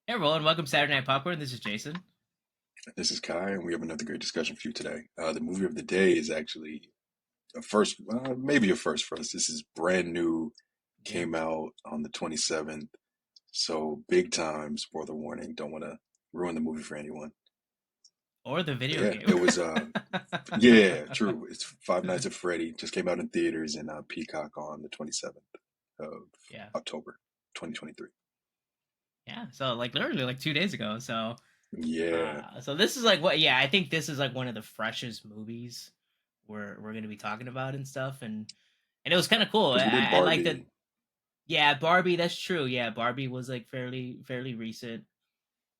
Hey everyone, welcome to Saturday Night Popcorn. This is Jason. This is Kai, and we have another great discussion for you today. The movie of the day is actually a first, maybe a first for us. This is brand new, Yeah. came out on the 27th, so big time spoiler warning. Don't want to ruin the movie for anyone. Or the But video yeah, game. it was, yeah, true. It's Five Nights at Freddy, just came out in theaters and Peacock on the 27th of Yeah. October, 2023. Yeah. So like literally like 2 days ago. So Yeah, so this is like what I think this is like one of the freshest movies we're gonna be talking about and stuff and it was kind of cool. because we did I like that. Barbie. Yeah, Barbie, that's true. Yeah, Barbie was like fairly recent.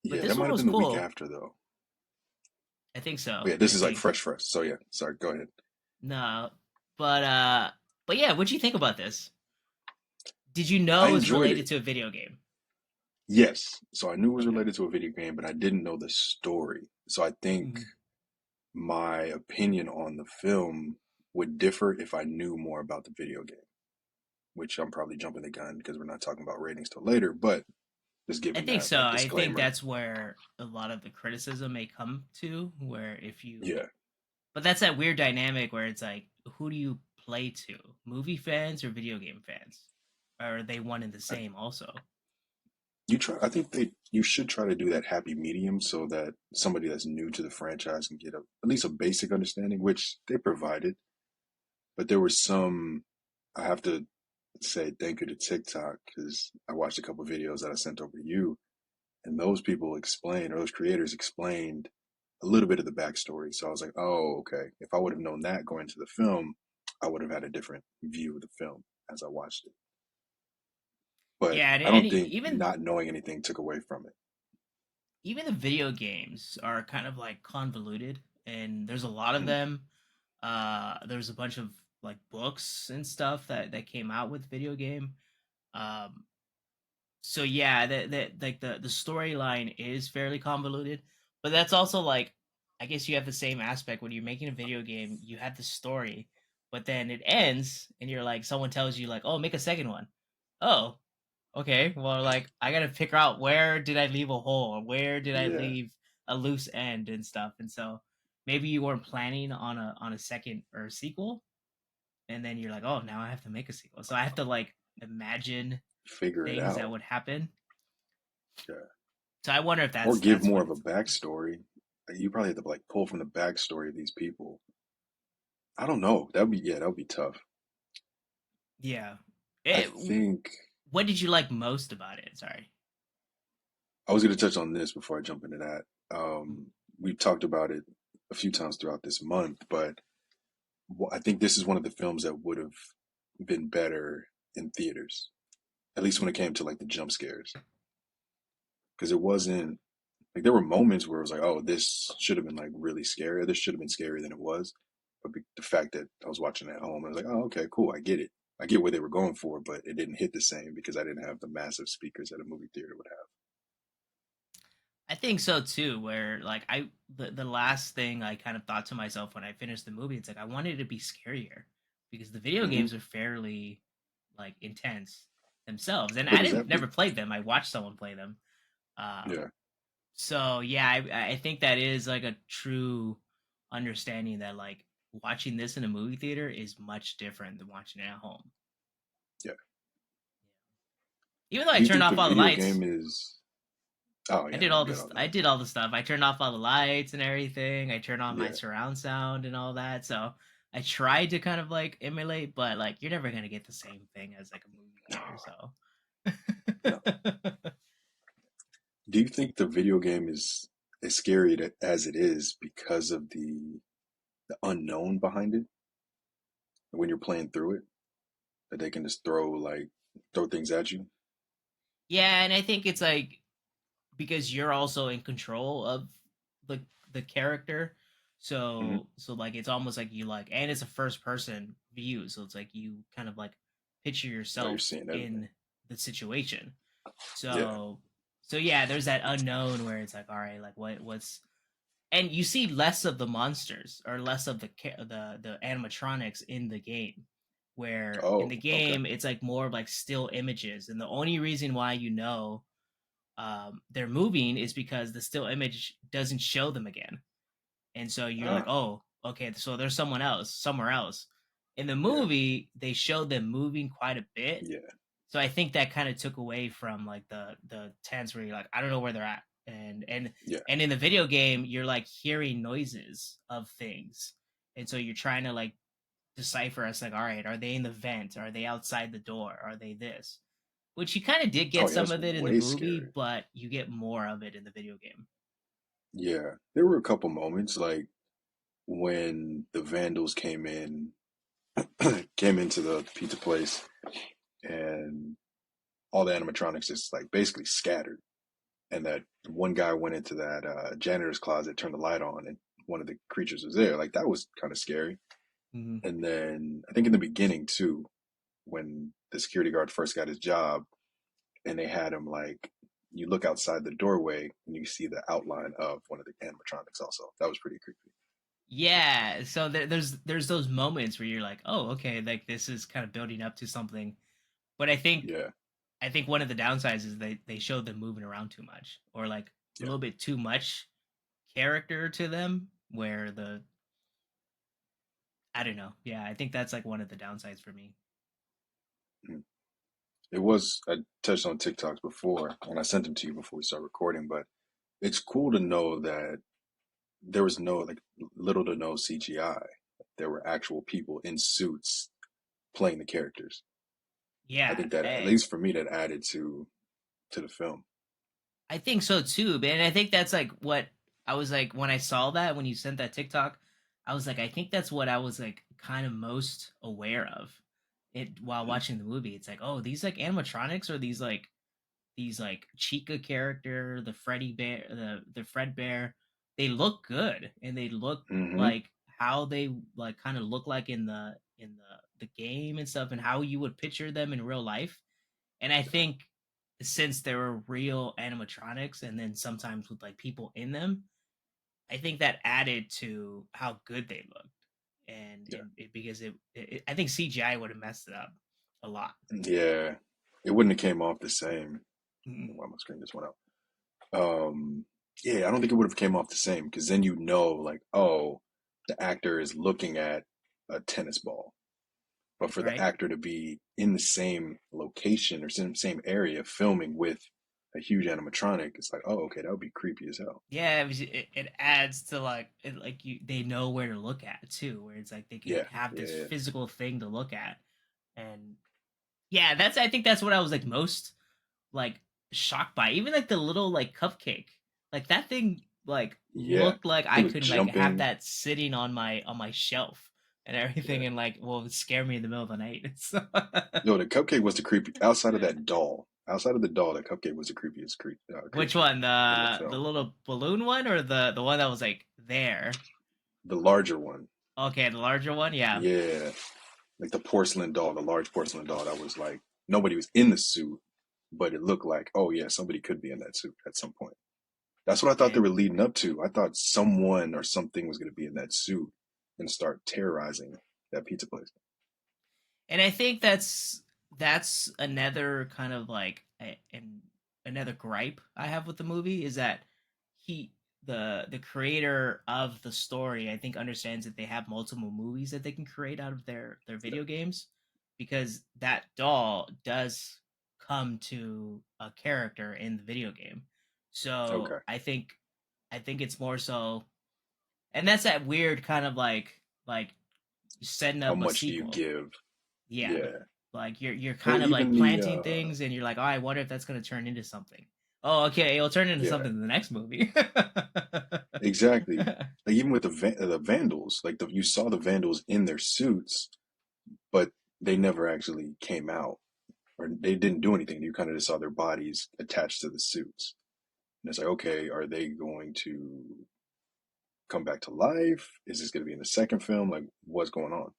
But Yeah, this that one might have was been the week cool. after though. I think But so. yeah, this I is like think. fresh for us. So yeah, sorry, go ahead. No. But but yeah, what'd you think about this? Did you I know it was enjoyed it. related to a video game? Yes. So I knew it was Okay. related to a video game, but I didn't know the story. So I think my opinion on the film would differ if I knew more about the video game, which I'm probably jumping the gun because we're not talking about ratings till later, but just I giving think that so. like I think disclaimer. that's where a lot of the criticism may come to, where if you, Yeah. but that's that weird dynamic where it's like, who do you play to? Movie fans or video game fans? Or are they one and the I, same also? I think you should try to do that happy medium so that somebody that's new to the franchise can get at least a basic understanding, which they provided. But there was some, I have to say thank you to TikTok because I watched a couple videos that I sent over to you, and those people explained, or those creators explained a little bit of the backstory. So I was like, oh, okay. If I would have known that going into the film, I would have had a different view of the film as I watched it. But Yeah, I and don't think even not knowing anything took away from it. even the video games are kind of like convoluted, and there's a lot of Mhm. them. There's a bunch of like books and stuff that came out with video game. Um, so yeah, the storyline is fairly convoluted, but that's also like I guess you have the same aspect when you're making a video game. You have the story, but then it ends, and you're like, someone tells you like, "Oh, make a second one." Oh, okay. Well, like I gotta figure out where did I leave a hole, or where did I Yeah, leave a loose end and stuff, and so maybe you weren't planning on a second or a sequel, and then you're like, "Oh, now I have to make a sequel," so I have to like imagine figure it things that out. would happen. Yeah. So I wonder if Or that's give that's more what of a it's. backstory. You probably have to like pull from the backstory of these people. I don't know. That would be tough. Yeah. I It, think what did you like most about it? Sorry. I was going to touch on this before I jump into that. Mm. We've talked about it a few times throughout this month, but I think this is one of the films that would have been better in theaters, at least when it came to like the jump scares, because it wasn't like there were moments where it was like, oh, this should have been like really scary. Or this should have been scarier than it was. But the fact that I was watching at home, I was like, oh, okay, cool, I get it. I get what they were going for, but it didn't hit the same because I didn't have the massive speakers that a movie theater would have. I think so too. Where like the last thing I kind of thought to myself when I finished the movie, it's like I wanted it to be scarier because the video Hmm. games are fairly like intense themselves, and But I is didn't that never played them. I watched someone play them. Um, yeah? so yeah, I think that is like a true understanding that like watching this in a movie theater is much different than watching it at home. Yeah. Even though I Do you turned think the off all the video lights, game is? Oh I yeah, did no, I'm all good this. on I that. did all the stuff. I turned off all the lights and everything. I turned on my Yeah. surround sound and all that. So I tried to kind of like emulate, but like you're never gonna get the same thing as like a movie theater. So No. Do you think the video game is as scary as it is because of the unknown behind it when you're playing through it? That they can just throw things at you. yeah, and I think it's like because you're also in control of the the character. Hmm. So like it's almost like you like, and it's a first person view. So it's like you kind of like picture Oh, you're yourself seeing everything. in the situation. Yeah. So yeah, there's that unknown where it's like, all right, like what's, and you see less of the monsters or less of the animatronics in the game. Where in Oh, the okay. game it's like more of like still images, and the only reason why you know they're moving is because the still image doesn't show them again. And so you're like, Ah, oh, okay, so there's someone else somewhere else. In the yeah, movie, they showed them moving quite a bit. yeah. So I think that kind of took away from like the tense where you're like, I don't know where they're at. Yeah. And in the video game, you're like hearing noises of things. And so you're trying to like decipher as like, all right, are they in the vent? Are they outside the door? Are they this? Which you kind of did Oh get yeah, some that's of it in the way movie, scary. but you get more of it in the video game. Yeah, there were a couple moments like when the vandals came into the pizza place, and all the animatronics just like basically scattered, and that one guy went into that janitor's closet, turned the light on, and one of the creatures was there. Like that was kind of scary. Hmm. And then I think in the beginning too, when the security guard first got his job, and they had him like you look outside the doorway and you see the outline of one of the animatronics. Also, that was pretty creepy. Yeah, so there's those moments where you're like, oh, okay, like this is kind of building up to something. But Yeah, I think one of the downsides is they showed them moving around too much, or like a yeah. little bit too much character to them, where the I don't know. Yeah, I think that's like one of the downsides for me. Mm. It was, I touched on TikToks before, and I sent them to you before we start recording, but it's cool to know that there was no, like, little to no CGI. There were actual people in suits playing the characters. I Yeah, think that, at least for me, that added to the film. I think so too, man. I think that's like what I was like when I saw that when you sent that TikTok. I was like, I think that's what I was like kind of most aware of it while Mhm. watching the movie. It's like, oh, these like animatronics or these like Chica character, the Freddy bear, the Fred bear. They look good and they look Hmm. like how they like kind of look like in the game and stuff, and how you would picture them in real life. And I think since there were real animatronics and then sometimes with like people in them, I think that added to how good they looked. Yeah. Because I think CGI would have messed it up a lot. Yeah. It wouldn't have came off the same. Mhm. Why my screen just went out? Yeah, I don't think it would have came off the same because then you know, like, oh, the actor is looking at a tennis ball. But for the Right? actor to be in the same location or same area filming with a huge animatronic, it's like, oh, okay, that would be creepy as hell. Yeah, it adds to like like you they know where to look at too, where it's like they can Yeah, have yeah, this yeah. physical thing to look at. And yeah, that's I think that's what I was like most like shocked by. Even like the little like cupcake. Like that thing like Yeah. looked like It I was could like have jumping. that sitting on my shelf and Yeah. everything and like well it would scare me in the middle of the night. So No, the cupcake was the creepy. Outside of that doll, outside of the doll, the cupcake was the creepiest which creature one? in the The film. little balloon one or the one that was like there? The larger one, Okay, the larger one, yeah. yeah, like the porcelain doll, the large porcelain doll that was like nobody was in the suit, but it looked like, oh yeah, somebody could be in that suit at some point. That's what I thought they And were leading up to. I thought someone or something was going to be in that suit and start terrorizing that pizza place. and I think that's another kind of like and another gripe I have with the movie is that he the creator of the story I think understands that they have multiple movies that they can create out of their Yeah. video games because that doll does come to a character in the video game. So Okay. I think it's more so and that's that weird kind of like setting How up a much do you sequel. give? Yeah. Yeah. Like you're Well, kind of like even the planting things and you're like, "Oh, I wonder if that's going to turn into something." Oh, okay, it'll turn into yeah, something in the next movie. exactly. Like even with the vandals, like you saw the vandals in their suits, but they never actually came out or they didn't do anything. You kind of just saw their bodies attached to the suits. And it's like, okay, are they going to come back to life? Is this going to be in the second film? Like, what's going on?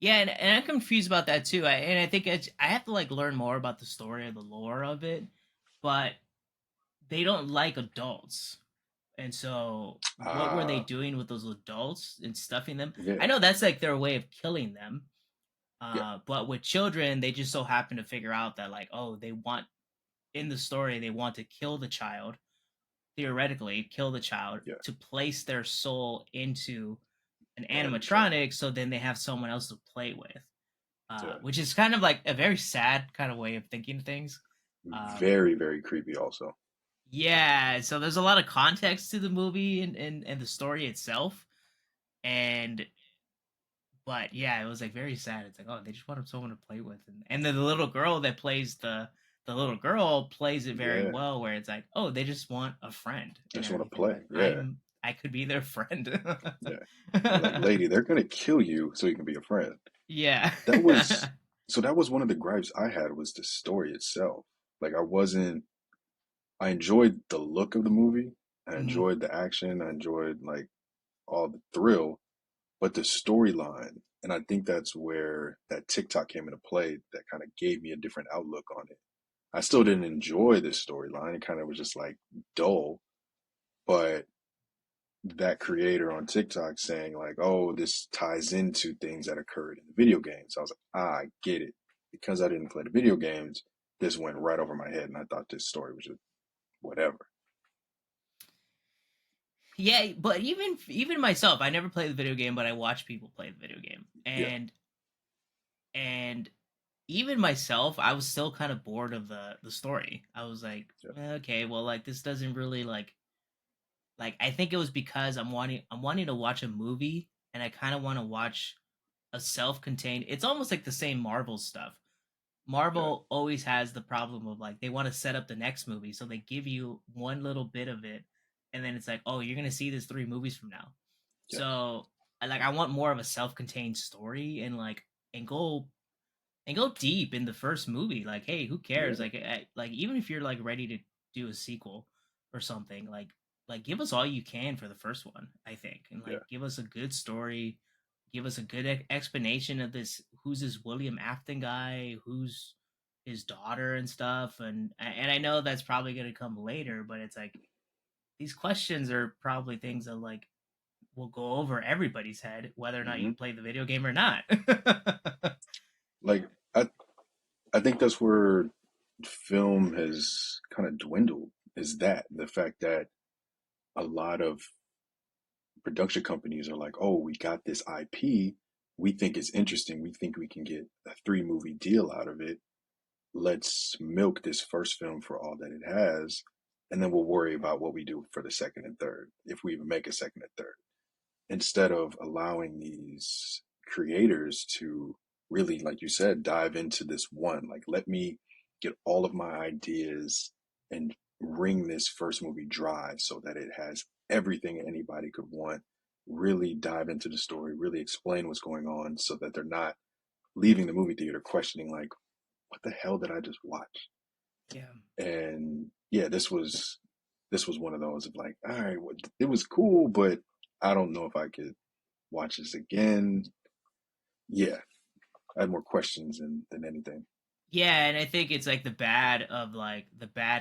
Yeah, and I'm confused about that too. And I think I have to like learn more about the story of the lore of it, but they don't like adults. And so what were they Ah, doing with those adults and stuffing them? I yeah, know that's like their way of killing them. yeah, But with children, they just so happen to figure out that like, oh, they want in the story they want to kill the child, theoretically kill the child Yeah, to place their soul into an the animatronic. animatronic, so then they have someone else to play with, Yeah, which is kind of like a very sad kind of way of thinking things. Um, very very creepy. Also, yeah, so there's a lot of context to the movie and the story itself, and but yeah, it was like very sad. It's like, oh, they just wanted someone to play with, and then the little girl that plays the little girl plays it very yeah, well, where it's like, oh, they just want a friend and just want to everything. play. Like Yeah, I could be their friend. yeah. They're like, lady, they're gonna kill you so you can be a friend. Yeah. That was so. That was one of the gripes I had was the story itself. Like I wasn't. I enjoyed the look of the movie. I Mhm. enjoyed the action. I enjoyed like all the thrill, but the storyline, and I think that's where that TikTok came into play. That kind of gave me a different outlook on it. I still didn't enjoy this storyline. It kind of was just like dull, but that creator on TikTok saying like, "Oh, this ties into things that occurred in the video games." I was like, "Ah, I get it." Because I didn't play the video games, this went right over my head, and I thought this story was just whatever. Yeah, but even myself, I never played the video game, but I watch people play the video game, Yeah, and even myself, I was still kind of bored of the story. I was like, yeah, okay, well, like this doesn't really like I think it was because I'm wanting to watch a movie, and I kind of want to watch a self-contained. It's almost like the same Marvel stuff. yeah, Marvel always has the problem of like they want to set up the next movie, so they give you one little bit of it, and then it's like, oh, you're gonna see this 3 movies from now. yes, So I want more of a self-contained story and go deep in the first movie. Like, hey, who cares? yeah, Like even if you're like ready to do a sequel or something, like give us all you can for the first one. I think, and yeah. like give us a good story, give us a good explanation of this. Who's this William Afton guy? Who's his daughter and stuff? And I know that's probably gonna come later, but it's like these questions are probably things that like will go over everybody's head, whether or not you Hmm. play the video game or not. Like I, I think that's where film has kind of dwindled. Is that the fact that a lot of production companies are like, oh, we got this IP. We think it's interesting. We think we can get a 3 movie deal out of it. Let's milk this first film for all that it has. And then we'll worry about what we do for the second and third, if we even make a second and third, instead of allowing these creators to really, like you said, dive into this one. Like, let me get all of my ideas and wring this first movie dry so that it has everything anybody could want. Really dive into the story, really explain what's going on so that they're not leaving the movie theater questioning, like, what the hell did I just watch? Yeah. And yeah, this was one of those of like, all right, well, it was cool, but I don't know if I could watch this again. Yeah, I had more questions than anything. Yeah, and I think it's like the bad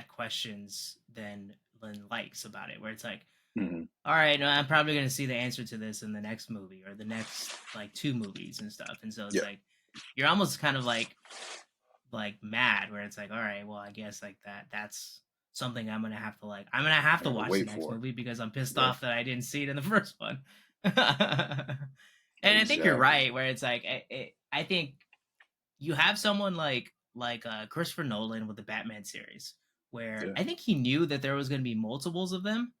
questions than likes about it, where it's like, Hmm. all right, no, I'm probably gonna see the answer to this in the next movie or the next like 2 movies and stuff. And so it's Yeah, like you're almost kind of like mad, where it's like, all right, well, I guess like that's something I'm gonna have I to gotta watch the wait next for. movie because I'm pissed Yeah, off that I didn't see it in the first one. And I think you're exactly. right, where it's like I think you have someone like Christopher Nolan with the Batman series, where Yeah, I think he knew that there was going to be multiples of them,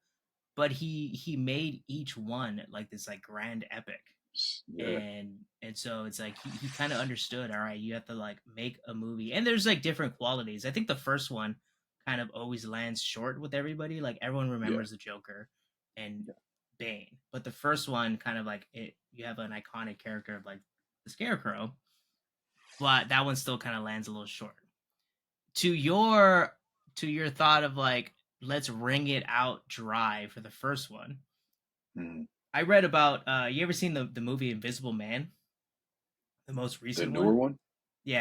but he made each one like this like grand epic, yeah, and so it's like he kind of understood. All right, you have to like make a movie, and there's like different qualities. I think the first one kind of always lands short with everybody. Like everyone yeah, remembers the Joker and yeah. Bane, but the first one kind of like it. You have an iconic character of like the Scarecrow, but that one still kind of lands a little short. To your to your thought of like let's wring it out dry for the first one. Hmm. I read about you ever seen the movie Invisible Man, the most The recent newer one? one,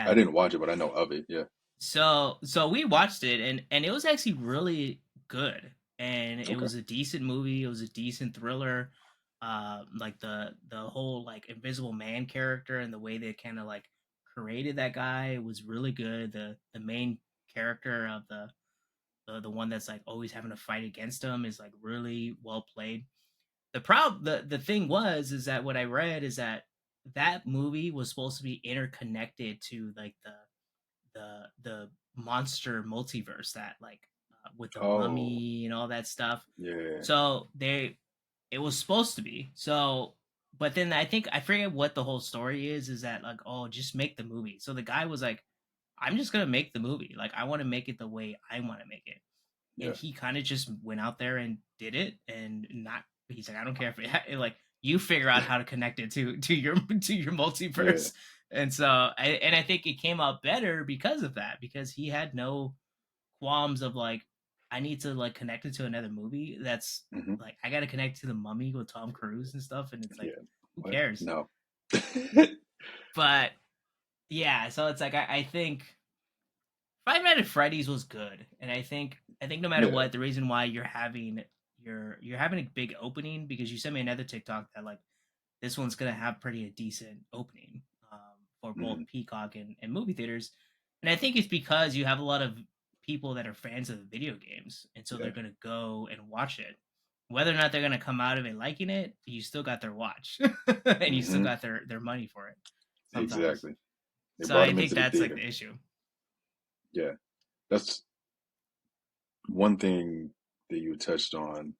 I Yeah. didn't watch it, but I know of it. Yeah. So we watched it, and it was actually really good. And it Okay. was a decent movie, it was a decent thriller. Like the whole like Invisible Man character and the way they kind of like created that guy was really good. The main character of the one that's like always having to fight against him is like really well played. The thing was is that what I read is that that movie was supposed to be interconnected to like the monster multiverse that like with the Oh, mummy and all that stuff. yeah. So they it was supposed to be. So but then I think I forget what the whole story is that like, oh, just make the movie. So the guy was like, I'm just gonna make the movie. Like I want to make it the way I want to make it. And Yeah. he kind of just went out there and did it and not he's like, I don't care if like you figure out how to connect it to your to your Yeah. multiverse. And so I think it came out better because of that, because he had no qualms of like, I need to like connect it to another movie that's Hmm. like, I gotta connect to the Mummy with Tom Cruise and stuff, and it's like, Yeah. who What? cares? No. But yeah, so it's like I think Five Nights at Freddy's was good, and I think no matter Yeah. what, the reason why you're having a big opening, because you sent me another TikTok that like this one's gonna have pretty a decent opening for both Hmm. Peacock and movie theaters, and I think it's because you have a lot of people that are fans of the video games, and so they're Yeah. gonna go and watch it. Whether or not they're gonna come out of it liking it, you still got their watch, and you still Hmm. got their money for it sometimes. Exactly. They So brought I him think into the that's like theater. the issue, Yeah. That's one thing that you touched on.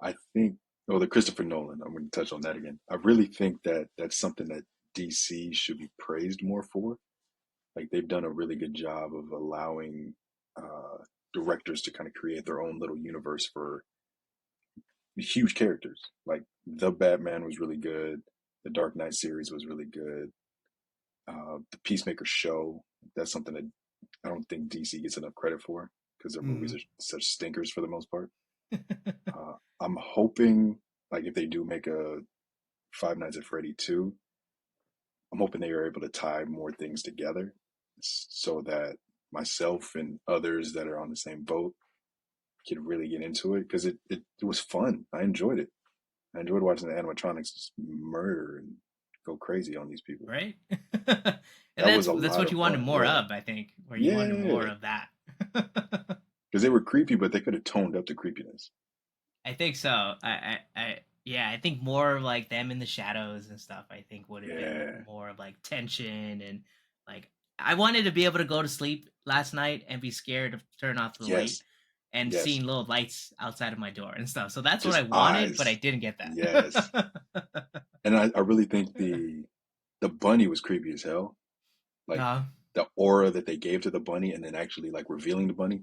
I think, oh, the Christopher Nolan. I'm going to touch on that again. I really think that that's something that DC should be praised more for. Like they've done a really good job of allowing uh, directors to kind of create their own little universe for huge characters. Like the Batman was really good. The Dark Knight series was really good. The Peacemaker show. That's something that I don't think DC gets enough credit for because their movies mm. are such stinkers for the most part. I'm hoping, like, if they do make a Five Nights at Freddy 2, I'm hoping they are able to tie more things together so that myself and others that are on the same boat can really get into it because it was fun. I enjoyed it. I enjoyed watching the animatronics just murder and go crazy on these people. Right? And That was a that's lot what of you wanted fun. more Yeah. of, I think, where you wanted more Yeah. of that. Because they were creepy, but they could have toned up the creepiness. I think so. Yeah, I think more of like them in the shadows and stuff, I think would have been Yeah. more of like tension and like I wanted to be able to go to sleep last night and be scared to turn off the light Yes. and Yes. seeing little lights outside of my door and stuff. So that's what I Just wanted, but I eyes. didn't get Yes. that. And I really think the bunny was creepy as hell. Like uh, the aura that they gave to the bunny and then actually like revealing the bunny,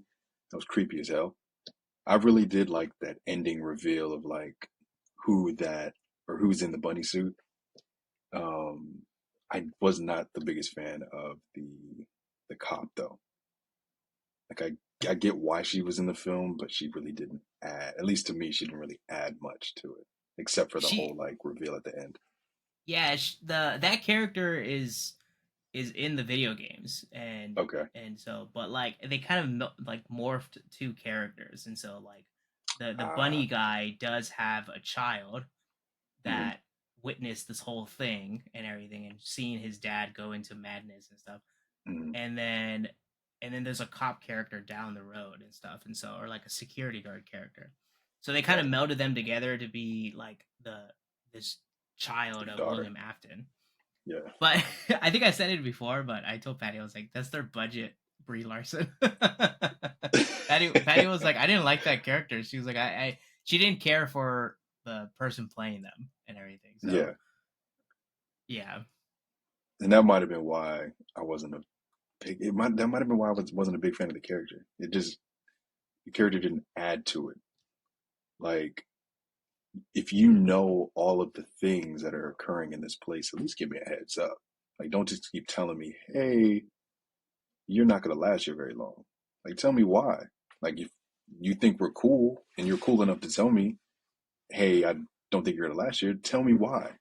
that was creepy as hell. I really did like that ending reveal of like who that or who's in the bunny suit. Um, I was not the biggest fan of the cop though. Like I get why she was in the film, but she really didn't add. At least to me, she didn't really add much to it, except for the whole she like reveal at the end. yeah, the that character is in the video games, Okay. and so but like they kind of like morphed two characters, and so like the Ah. bunny guy does have a child Hmm. that witnessed this whole thing and everything and seeing his dad go into madness and stuff, Hmm. and then there's a cop character down the road and stuff, and so or like a security guard character, so they kind of Right. melded them together to be like this child The of daughter. William Afton. Yeah. But I think I said it before, but I told Patty, I was like, that's their budget Brie Larson. Patty was like, I didn't like that character. She was like, she didn't care for the person playing them and everything. So Yeah. yeah. And that might have been why I wasn't a big. That might have been why wasn't a big fan of the character. It just the character didn't add to it. Like if you know all of the things that are occurring in this place, at least give me a heads up. Like don't just keep telling me, hey, you're not gonna last here very long. Like tell me why. Like if you think we're cool and you're cool enough to tell me, hey, I don't think you're gonna last here, tell me why.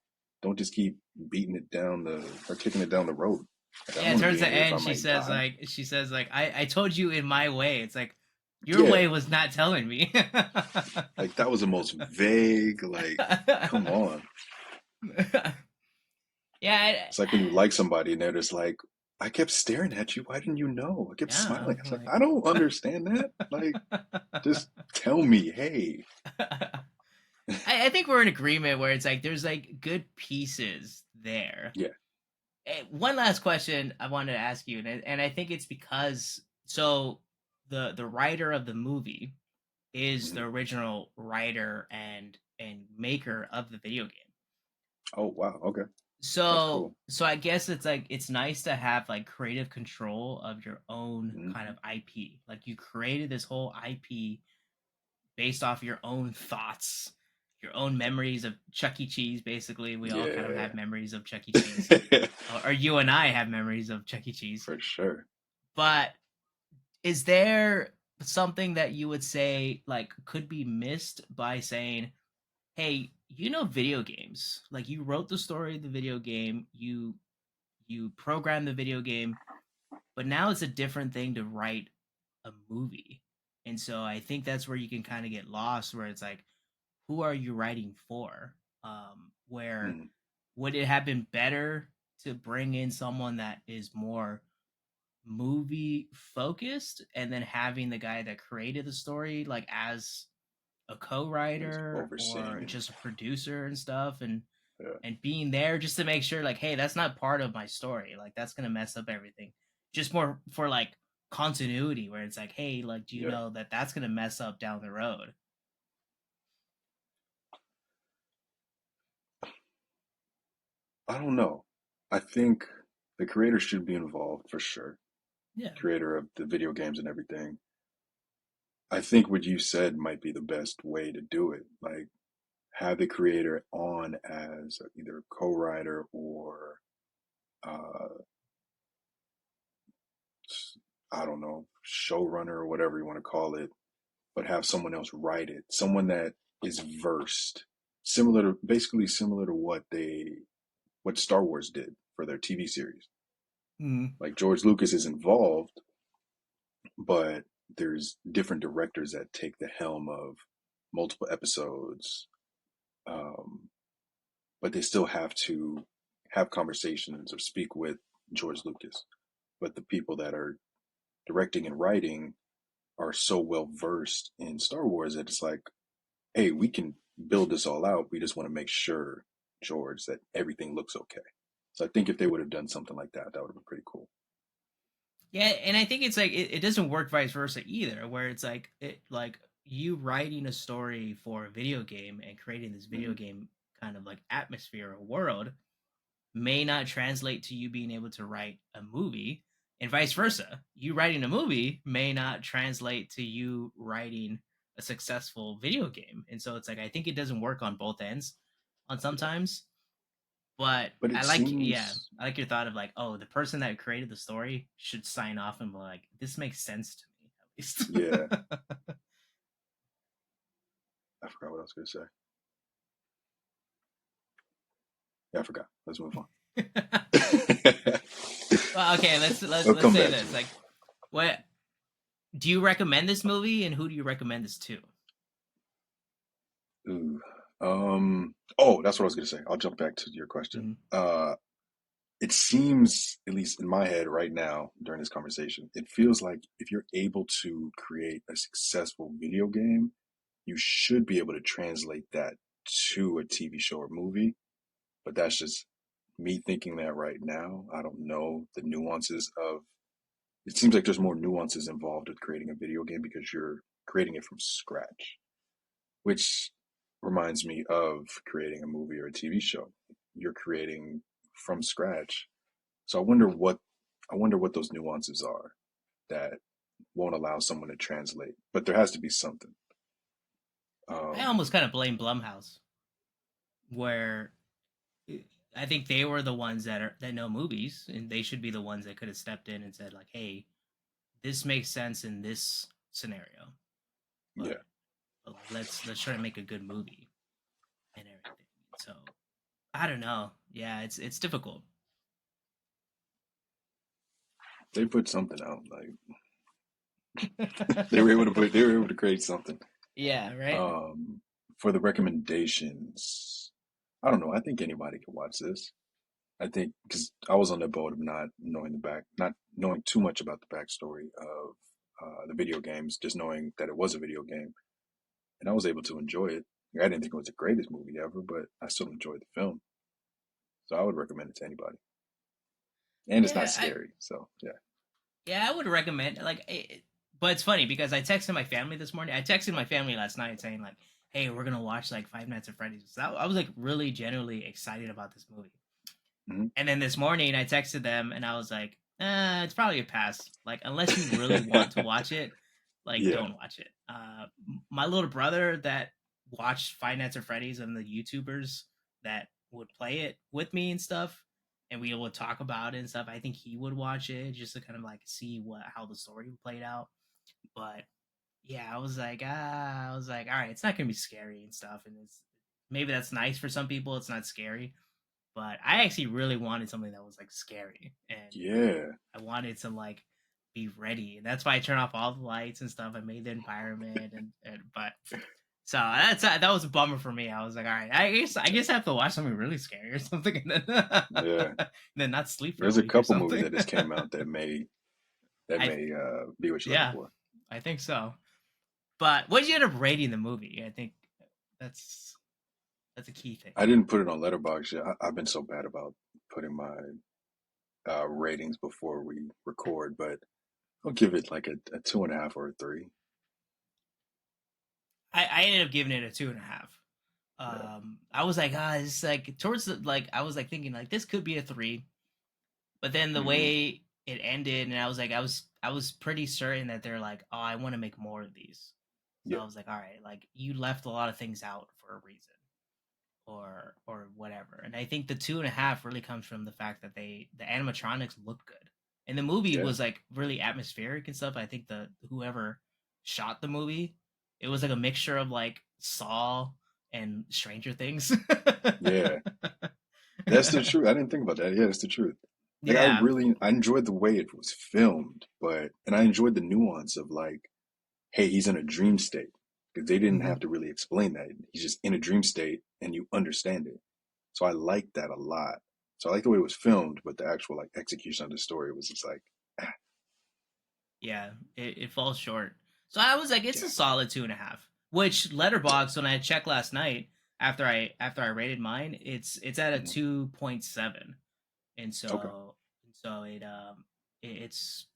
Don't just keep beating it down the or kicking it down the road. Like I don't Yeah, want to towards be in the here if I end, might die. she says like, I told you in my way. It's like your Yeah, way was not telling me. like that was the most vague. Like, come on. Yeah, It's like when you like somebody and they're just like, I kept staring at you. Why didn't you know? I kept Yeah, smiling. I was like, like I don't understand that. Like, just tell me, hey. I think we're in agreement where it's like there's like good pieces there. Yeah. One last question I wanted to ask you, and I think it's because so the writer of the movie is the Mhm. original writer and maker of the video game. Oh, wow. Okay. That's So cool. so I guess it's like it's nice to have like creative control of your own kind Hmm. of IP. Like you created this whole IP based off your own thoughts, your own memories of Chuck E. Cheese. Basically, we all kind of Yeah. have memories of Chuck E. Cheese, or you and I have memories of Chuck E. Cheese. For sure. But is there something that you would say like could be missed by saying, "Hey, you know video games. Like you wrote the story of the video game, you programmed the video game, but now it's a different thing to write a movie." And so I think that's where you can kind of get lost where it's like who are you writing for? Where Mm. would it have been better to bring in someone that is more movie focused and then having the guy that created the story like as a As co-writer overseeing or it. just a producer and stuff Yeah. and being there just to make sure like hey that's not part of my story like that's gonna mess up everything just more for like continuity where it's like hey like do you Yeah. know that that's gonna mess up down the road. I don't know. I think the creator should be involved for sure. Yeah. Creator of the video games and everything. I think what you said might be the best way to do it. Like, have the creator on as either a co-writer or uh, I don't know, showrunner or whatever you want to call it, but have someone else write it. Someone that is versed, similar to basically similar to what Star Wars did for their TV series. Mm. Like George Lucas is involved, but there's different directors that take the helm of multiple episodes, um, but they still have to have conversations or speak with George Lucas. But the people that are directing and writing are so well versed in Star Wars that it's like, hey, we can build this all out. We just want to make sure, George, that everything looks okay. So I think if they would have done something like that, that would have been pretty cool. Yeah, and I think it's like it doesn't work vice versa either, where it's like you writing a story for a video game and creating this video Hmm. game kind of like atmosphere or world may not translate to you being able to write a movie, and vice versa. You writing a movie may not translate to you writing a successful video game. And so it's like I think it doesn't work on both ends on Yeah. sometimes. But But it yeah, seems, I like your thought of like, oh, the person that created the story should sign off and be like, this makes sense to me yeah, at least. I forgot what I was going to say. Yeah, I forgot. Let's move on. Well, okay, let's It'll let's come say back to this. me. Like, what do you recommend this movie, and who do you recommend this to? Ooh. Oh, that's what I was going to say. I'll jump back to your question. Mm-hmm. It seems, at least in my head right now during this conversation, it feels like if you're able to create a successful video game, you should be able to translate that to a TV show or movie. But that's just me thinking that right now. I don't know the nuances of it seems like there's more nuances involved with creating a video game because you're creating it from scratch, which reminds me of creating a movie or a TV show. You're creating from scratch. So I wonder what those nuances are that won't allow someone to translate. But there has to be something. I Um, almost kind of blame Blumhouse, where I think they were the ones that know movies, and they should be the ones that could have stepped in and said like, "Hey, this makes sense in this scenario, yeah, but like let's try to make a good movie and everything." So I don't know. Yeah, it's difficult. they put something out. Like they were able to create something. Yeah, right. Um, for the recommendations, I don't know. I think anybody can watch this. I think because I was on the boat of not knowing too much about the backstory of the video games, just knowing that it was a video game, and I was able to enjoy it. I didn't think it was the greatest movie ever, but I still enjoyed the film, so I would recommend it to anybody. And it's not Yeah, I scary, so yeah. yeah, I would recommend like but it's funny because I texted my family this morning. I texted my family last night saying like, "Hey, we're going to watch like Five Nights at Freddy's." So I was like really genuinely excited about this movie. Hmm. And then this morning I texted them and I was like, it's probably a pass. Like, unless you really want to watch it, like, Yeah, don't watch it. My little brother that watched Five Nights at Freddy's and the YouTubers that would play it with me and stuff, and we would talk about it and stuff. I think he would watch it just to kind of like see how the story played out. But yeah, I was like, all right, it's not gonna be scary and stuff, and it's maybe that's nice for some people. It's not scary, but I actually really wanted something that was like scary, and yeah, I wanted to like be ready, and that's why I turned off all the lights and stuff. I made the environment, and but so that was a bummer for me. I was like, all right, I guess I have to watch something really scary or something, and then, yeah. and then not sleep for a There's a week or couple movies something. that just came out that I may be what you're looking Yeah, for. I think so. But what did you end up rating the movie? I think that's that's a key thing. I didn't put it on Letterboxd yet. I've been so bad about putting my ratings before we record, but I'll give it like a 2.5 or a three. I ended up giving it a 2.5. Yeah. I was like, it's like towards the like I was like thinking like this could be a 3, but then the Hmm. way it ended, and I was pretty certain that they're like, oh, I want to make more of these. So Yeah. I was like, all right, like you left a lot of things out for a reason, or whatever. And I think the 2.5 really comes from the fact that the animatronics look good, and the movie Yeah. was like really atmospheric and stuff. I think the whoever shot the movie, it was like a mixture of like Saw and Stranger Things. Yeah. That's the truth. I didn't think about that. Yeah, that's the truth. Like Yeah. I enjoyed the way it was filmed, and I enjoyed the nuance of like, hey, he's in a dream state. Because they didn't Hmm. have to really explain that. He's just in a dream state and you understand it. So I liked that a lot. So I like the way it was filmed, but the actual like execution of the story was just like, ah, Yeah, it falls short. So I was like, it's a yeah, solid 2.5. Which Letterbox, when I checked last night after I rated mine, it's at a mhm, 2.7, and okay, it's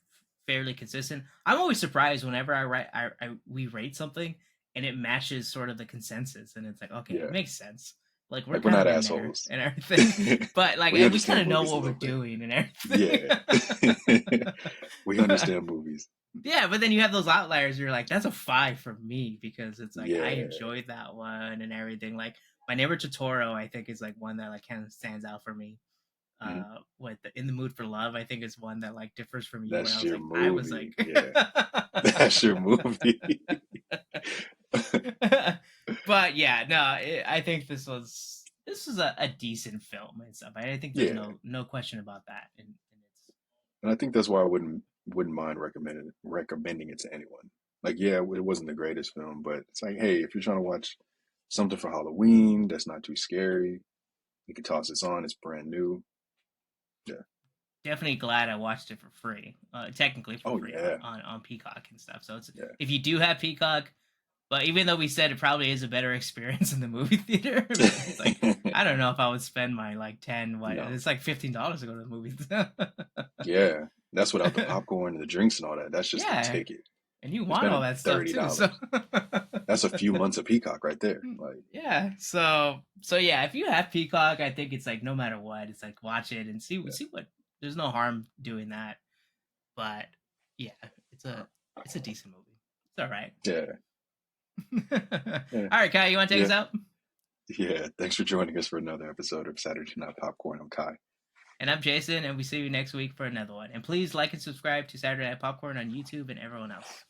fairly consistent. I'm always surprised whenever we rate something and it matches sort of the consensus, and it's like, okay, it yeah. makes sense. Like we're Like we're kind not of in there assholes. and everything, but like We we kind understand of know movies a what we're little bit. doing and everything. Yeah. We understand movies. Yeah, but then you have those outliers. You're like, that's a 5 for me because it's like I Yeah. enjoyed that one and everything. Like my neighbor Totoro, I think is like one that like kind of stands out for me. Mhm. With In the Mood for Love, I think is one that like differs from you. Where That's your I was movie. like, Yeah. That's your movie. but yeah, no, I think this was a decent film and stuff. I think there's Yeah. no question about that. And it's And I think that's why I wouldn't mind recommending it to anyone. Like, yeah, it wasn't the greatest film, but it's like, hey, if you're trying to watch something for Halloween that's not too scary, you can toss this on. It's brand new. Yeah. definitely glad I watched it for free. Technically for Oh free yeah. on Peacock and stuff. So it's Yeah. if you do have Peacock, but even though we said it probably is a better experience in the movie theater, but it's like I don't know if I would spend my like 10 what No. it's like $15 to go to the movie. Yeah. That's without the popcorn and the drinks and all that. That's just the Yeah, ticket. and you You're want all spending that stuff thirty too. So dollars. That's a few months of Peacock right there. Like, yeah, so yeah, if you have Peacock, I think it's like no matter what, it's like watch it and see yeah. see what. There's no harm doing that, but yeah, it's a decent movie. It's all right. Yeah. Yeah. All right, Kai, you want to take us Yeah. out? Yeah. Thanks for joining us for another episode of Saturday Night Popcorn. I'm Kai. And I'm Jason, and we see you next week for another one. And please like and subscribe to Saturday Night Popcorn on YouTube and everyone else.